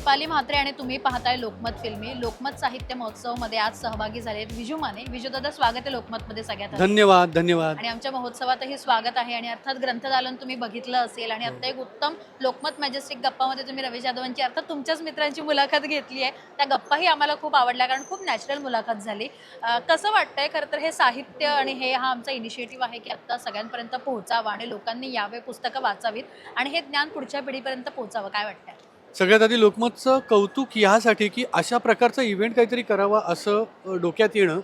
दीपाली म्हात्रे आणि तुम्ही पाहताय लोकमत फिल्मी. लोकमत साहित्य महोत्सवमध्ये आज सहभागी झालेत विजू माने. विजू दादा, स्वागत आहे लोकमतमध्ये सगळ्यात आधी. धन्यवाद धन्यवाद. आणि आमच्या महोत्सवातही स्वागत आहे. आणि अर्थात ग्रंथदालन तुम्ही बघितलं असेल आणि आता एक उत्तम लोकमत मॅजेस्टिक गप्पामध्ये तुम्ही रवी जाधवांची अर्थात तुमच्याच मित्रांची मुलाखत घेतली आहे. त्या गप्पाही आम्हाला खूप आवडल्या कारण खूप नॅचरल मुलाखत झाली. कसं वाटतंय? खरं तर हे साहित्य आणि हा आमचा इनिशिएटिव्ह आहे की आता सगळ्यांपर्यंत पोहोचावं आणि लोकांनी यावे, पुस्तकं वाचावीत आणि हे ज्ञान पुढच्या पिढीपर्यंत पोहोचावं. काय वाटतंय? सगळ्यात आधी लोकमतचं कौतुक यासाठी की अशा प्रकारचा इव्हेंट काहीतरी करावा असं डोक्यात येणं.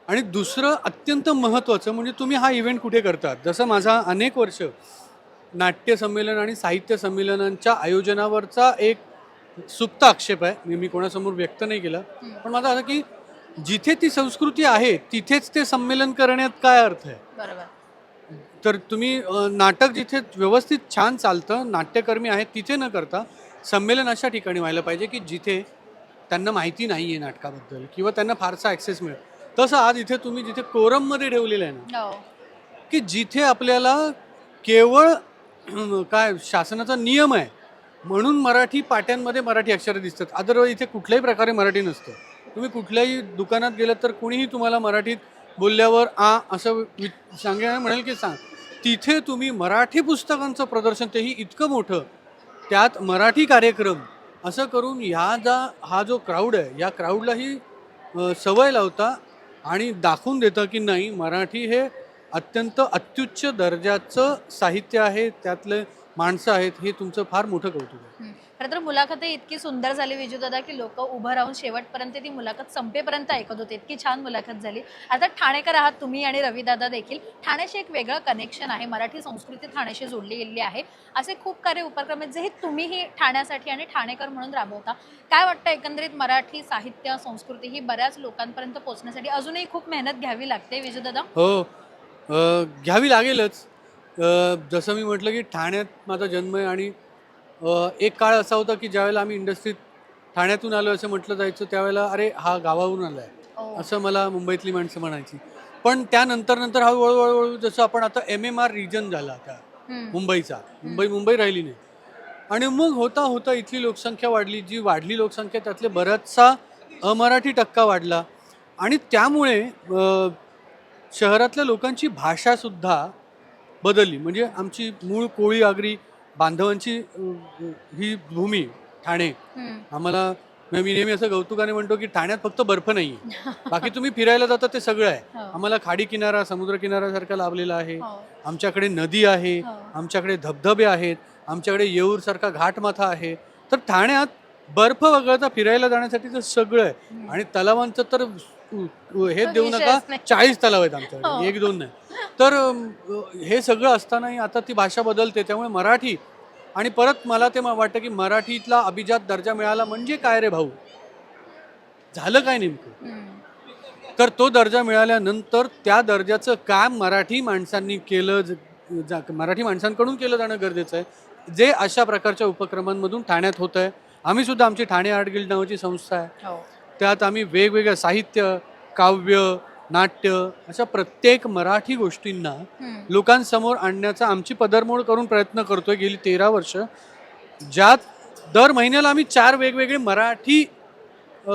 आणि दुसरं अत्यंत महत्त्वाचं म्हणजे तुम्ही हा इव्हेंट कुठे करतात. जसं माझा अनेक वर्ष नाट्य संमेलन आणि साहित्य संमेलनांच्या आयोजनावरचा एक सुप्त आक्षेप आहे, मी कोणासमोर व्यक्त नाही केला, पण माझा असं की जिथे ती संस्कृती आहे तिथेच ते संमेलन करण्यात काय अर्थ आहे. बरोबर. तर तुम्ही नाटक जिथे व्यवस्थित छान चालतं, नाट्यकर्मी आहेत, तिथे न करता संमेलन अशा ठिकाणी व्हायला पाहिजे की जिथे त्यांना माहिती नाही आहे नाटकाबद्दल किंवा त्यांना फारसा ॲक्सेस मिळेल. तसं आज इथे तुम्ही जिथे कोरममध्ये ठेवलेलं आहे ना, की जिथे आपल्याला केवळ काय शासनाचा नियम आहे म्हणून मराठी पाट्यांमध्ये मराठी अक्षरं दिसतात, अदरवाईज इथे कुठल्याही प्रकारे मराठी नसतं. तुम्ही कुठल्याही दुकानात गेलात तर कुणीही तुम्हाला मराठीत बोलल्यावर असं सांगायला म्हणेल की सांग. तिथे तुम्ही मराठी पुस्तकांचं प्रदर्शन, तेही इतकं मोठं, त्यात मराठी कार्यक्रम असं करून हा जो क्राऊड आहे या क्राऊडलाही सवय लावता आणि दाखवून देतं की नाही, मराठी हे अत्यंत अत्युच्च दर्जाचं साहित्य आहे, त्यातले माणसं आहेत, हे तुमचं फार मोठं कौतुक आहे. खरं तर मुलाखत इतकी सुंदर झाली विजू दादा की लोक उभं राहून शेवटपर्यंत ती मुलाखत संपेपर्यंत ऐकत होते. इतकी छान मुलाखत झाली. आता ठाणेकर आहात तुम्ही आणि रवी दादा देखील. ठाण्याशी एक वेगळं कनेक्शन आहे, मराठी संस्कृती ठाण्याशी जोडली गेलेली आहे. असे खूप काही उपक्रम आहेत जे तुम्हीही ठाण्यासाठी आणि ठाणेकर म्हणून राबवता. काय वाटतं एकंदरीत मराठी साहित्य संस्कृती ही बऱ्याच लोकांपर्यंत पोहोचण्यासाठी अजूनही खूप मेहनत घ्यावी लागते विजू दादा? हो, घ्यावी लागेलच. जसं मी म्हटलं की ठाण्यात माझा जन्म आहे आणि एक काळ असा होता की ज्यावेळेला आम्ही इंडस्ट्रीत ठाण्यातून आलो असं म्हटलं जायचं, त्यावेळेला अरे हा गावावरून आला आहे असं मला मुंबईतली माणसं म्हणायची. पण त्यानंतर हळूहळू जसं आपण आता MMR रिजन झाला आता मुंबईचा, मुंबई राहिली नाही. आणि मग होता होता इथली लोकसंख्या वाढली, जी वाढली लोकसंख्या त्यातले बराचसा अमराठी टक्का वाढला आणि त्यामुळे शहरातल्या लोकांची भाषासुद्धा बदलली. म्हणजे आमची मूळ कोळी आगरी बांधवांची ही भूमी ठाणे. आम्हाला मी नेहमी असं कौतुकाने म्हणतो की ठाण्यात फक्त बर्फ नाही आहे, बाकी तुम्ही फिरायला जाता ते सगळं आहे. आम्हाला खाडी किनारा, समुद्र किनाऱ्यासारखा लाभलेला आहे, आमच्याकडे नदी आहे, आमच्याकडे धबधबे आहेत, आमच्याकडे येऊरसारखा घाटमाथा आहे. तर ठाण्यात बर्फ वगळता फिरायला जाण्यासाठी सगळं आहे. आणि तलावांचं तर हे देऊ नका, 40 तलाव आहेत आमच्याकडे, 1-2 नाही. तर हे सगळं असतानाही आता ती भाषा बदलते. त्यामुळे मराठी, आणि परत मला ते वाटतं की मराठीतला अभिजात दर्जा मिळाला म्हणजे काय रे भाऊ, झालं काय नेमकं. तर तो दर्जा मिळाल्यानंतर त्या दर्जाचं काम मराठी माणसांनी केलं, मराठी माणसांकडून केलं जाणं गरजेचं आहे, जे अशा प्रकारच्या उपक्रमांमधून ठाण्यात होत आहे. आम्ही सुद्धा आमची ठाणे आर्ट गिल्ड नावाची संस्था आहे, त्यात आम्ही वेगवेगळ्या साहित्य, काव्य, नाट्य अशा प्रत्येक मराठी गोष्टींना लोकांसमोर आणण्याचा आमची पदरमोड करून प्रयत्न करतोय गेली 13 वर्ष, ज्यात दर महिन्याला आम्ही 4 वेगवेगळे मराठी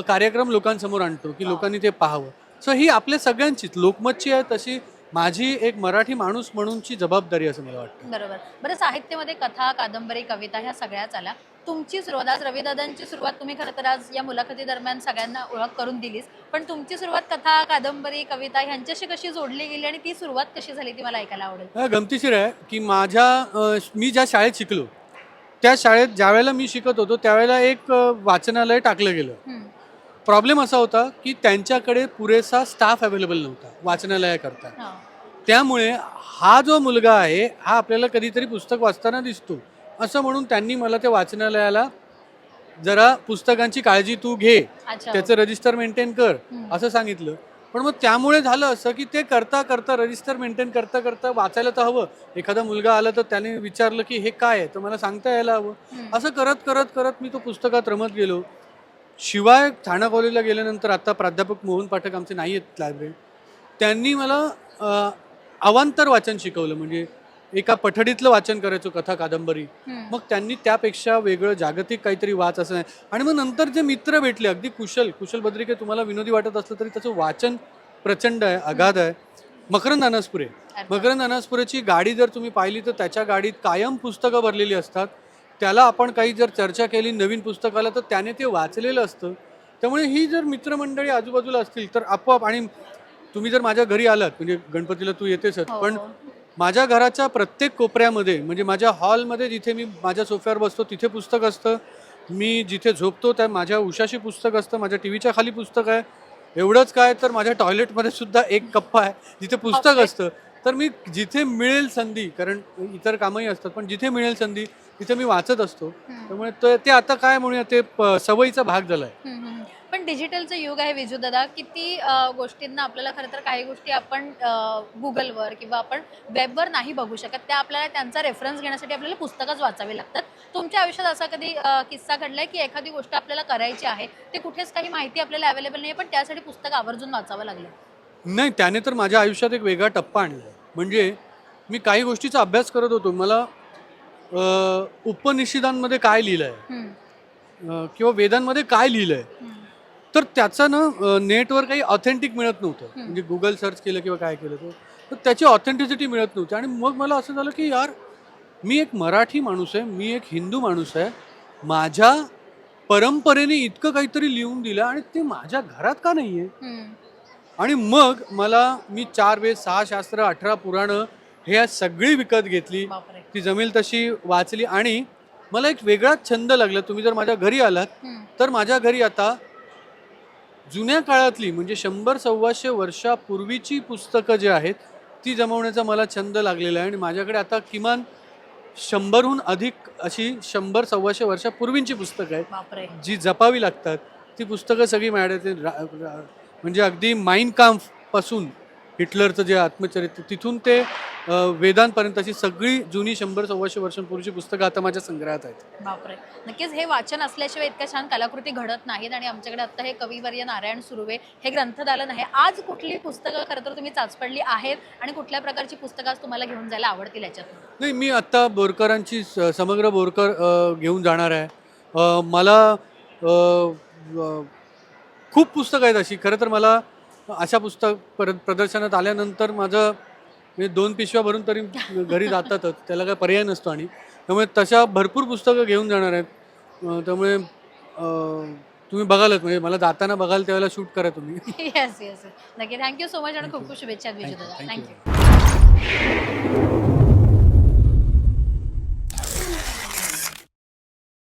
कार्यक्रम लोकांसमोर आणतो की लोकांनी ते पाहावं. सो ही आपल्या सगळ्यांचीच, लोकमतची आहे तशी माझी एक मराठी माणूस म्हणूनची जबाबदारी असं मला वाटतं. बरोबर. बरं, साहित्यामध्ये कथा, कादंबरी, कविता ह्या सगळ्याच आल्या. तुमची सुरुवात, आज रविदादांची सुरुवात तुम्ही खरं तर आज या मुलाखती दरम्यान सगळ्यांना ओळख करून दिलीच, पण तुमची सुरुवात कथा, कादंबरी, कविता ह्यांच्याशी कशी जोडली गेली आणि ती सुरुवात कशी झाली ती मला ऐकायला आवडेल. गमतीशीर आहे की मी ज्या शाळेत शिकलो त्या शाळेत ज्या वेळेला मी शिकत होतो त्यावेळेला एक वाचनालय टाकलं गेलं. प्रॉब्लेम असा होता की त्यांच्याकडे पुरेसा स्टाफ अवेलेबल नव्हता वाचनालयाकरता. त्यामुळे हा जो मुलगा आहे हा आपल्याला कधीतरी पुस्तक वाचताना दिसतो असं म्हणून त्यांनी मला त्या वाचनालयाला जरा पुस्तकांची काळजी तू घे, त्याचं रजिस्टर मेंटेन कर असं सांगितलं. पण मग त्यामुळे झालं असं की ते करता करता, रजिस्टर मेंटेन करता करता वाचायला तर हवं. एखादा मुलगा आला तर त्याने विचारलं की हे काय आहे तर मला सांगता यायला हवं. असं करत करत करत मी तो पुस्तकात रमत गेलो. शिवाय ठाणा कॉलेजला गेल्यानंतर आता प्राध्यापक मोहन पाठक आमचे नाही आहेत लायब्ररी, त्यांनी मला अवांतर वाचन शिकवलं. म्हणजे एका पठडीतलं वाचन करायचो कथा कादंबरी. मग त्यांनी त्यापेक्षा वेगळं जागतिक काहीतरी वाच असं नाही. आणि मग नंतर जे मित्र भेटले अगदी कुशल बद्रिके तुम्हाला विनोदी वाटत असलं तरी त्याचं वाचन प्रचंड आहे, अगाध आहे. मकरंद अनासपुरे, मकरंद अनासपुरेची गाडी जर तुम्ही पाहिली तर त्याच्या गाडीत कायम पुस्तकं भरलेली असतात. त्याला आपण काही जर चर्चा केली नवीन पुस्तकाला तर त्याने ते वाचलेलं असतं. त्यामुळे ही जर मित्रमंडळी आजूबाजूला असतील तर आपोआप. आणि तुम्ही जर माझ्या घरी आलात म्हणजे गणपतीला तू येतेच, पण माझ्या घराच्या प्रत्येक कोपऱ्यामध्ये म्हणजे माझ्या हॉलमध्ये जिथे मी माझ्या सोफ्यावर बसतो तिथे पुस्तक असतं. मी जिथे झोपतो त्या माझ्या उशाशी पुस्तक असतं. माझ्या टीव्हीच्या खाली पुस्तक आहे. एवढंच काय तर माझ्या टॉयलेटमध्ये सुद्धा एक कप्पा आहे जिथे पुस्तक असतं. तर मी जिथे मिळेल संधी, कारण इतर कामही असतात, पण जिथे मिळेल संधी तिथे मी वाचत असतो. त्यामुळे ते आता काय म्हणूया ते सवयीचा भाग झाला आहे. पण डिजिटलचं युग आहे विजू दादा. किती गोष्टींना आपल्याला खरं तर काही गोष्टी आपण गुगलवर किंवा आपण वेबवर नाही बघू शकत. त्या आपल्याला त्यांचा रेफरन्स घेण्यासाठी आपल्याला पुस्तकच वाचावे लागतात. तुमच्या आयुष्यात असा कधी किस्सा घडलाय की एखादी गोष्ट आपल्याला करायची आहे, ते कुठेच काही माहिती आपल्याला अवेलेबल नाही, पण त्यासाठी पुस्तक आवर्जून वाचावं लागलं? नाही, त्याने तर माझ्या आयुष्यात एक वेगळा टप्पा आणला. म्हणजे मी काही गोष्टीचा अभ्यास करत होतो. मला उपनिषदांमध्ये काय लिहिलं आहे किंवा वेदांमध्ये काय लिहिलं आहे, तर त्याचं ना नेटवर काही ऑथेंटिक मिळत नव्हतं. म्हणजे गुगल सर्च केलं किंवा काय केलं तर त्याची ऑथेंटिसिटी मिळत नव्हती. आणि मग मला असं झालं की यार, मी एक मराठी माणूस आहे, मी एक हिंदू माणूस आहे, माझ्या परंपरेने इतकं काहीतरी लिहून दिलं आणि ते माझ्या घरात का नाही आहे. आणि मग मी 4 वेद, 6 शास्त्र, 18 पुराणं हे सगळी विकत घेतली. ती जमेल तशी वाचली. आणि मला एक वेगळाच छंद लागला. तुम्ही जर माझ्या घरी आलात तर माझ्या घरी आता जुन्या काळातली म्हणजे 100-125 वर्षापूर्वीची पुस्तकं जी आहेत ती जमवण्याचा मला छंद लागलेला आहे. आणि माझ्याकडे आता किमान 100हून अधिक अशी 100-125 वर्षापूर्वींची पुस्तकं आहेत जी जपावी लागतात. ती पुस्तकं सगळी माझ्याकडे म्हणजे अगदी माइन काम्फ पासून हिटलरचं जे आत्मचरित्र तिथून ते वेदांपर्यंत अशी सगळी जुनी 100-125 वर्षांपूर्वीची पुस्तकं आता माझ्या संग्रहात आहेत. बापरे. नक्कीच हे वाचन असल्याशिवाय इतक्या छान कलाकृती घडत नाहीत. आणि आमच्याकडे आता हे कविवर्य नारायण सुर्वे हे ग्रंथदालन आहे. आज कुठली पुस्तकं खरं तर तुम्ही चाचपडली आहेत आणि कुठल्या प्रकारची पुस्तकं आज तुम्हाला घेऊन जायला आवडतील याच्यातून? नाही, मी आत्ता बोरकरांची समग्र बोरकर घेऊन जाणार आहे. मला खूप पुस्तकं आहेत अशी. खरं तर मला अशा पुस्तक प्रदर्शनात आल्यानंतर माझं म्हणजे 2 पिशव्या भरून तरी घरी जातातच, त्याला काय पर्याय नसतो. आणि त्यामुळे तशा भरपूर पुस्तकं घेऊन जाणार आहेत. त्यामुळे तुम्ही बघालच, म्हणजे मला जाताना बघाल त्यावेळेला शूट करा तुम्ही. येस येस नक्की. थँक्यू सो मच आणि खूप खूप शुभेच्छा विजू दादा. थँक्यू. थँक्यू.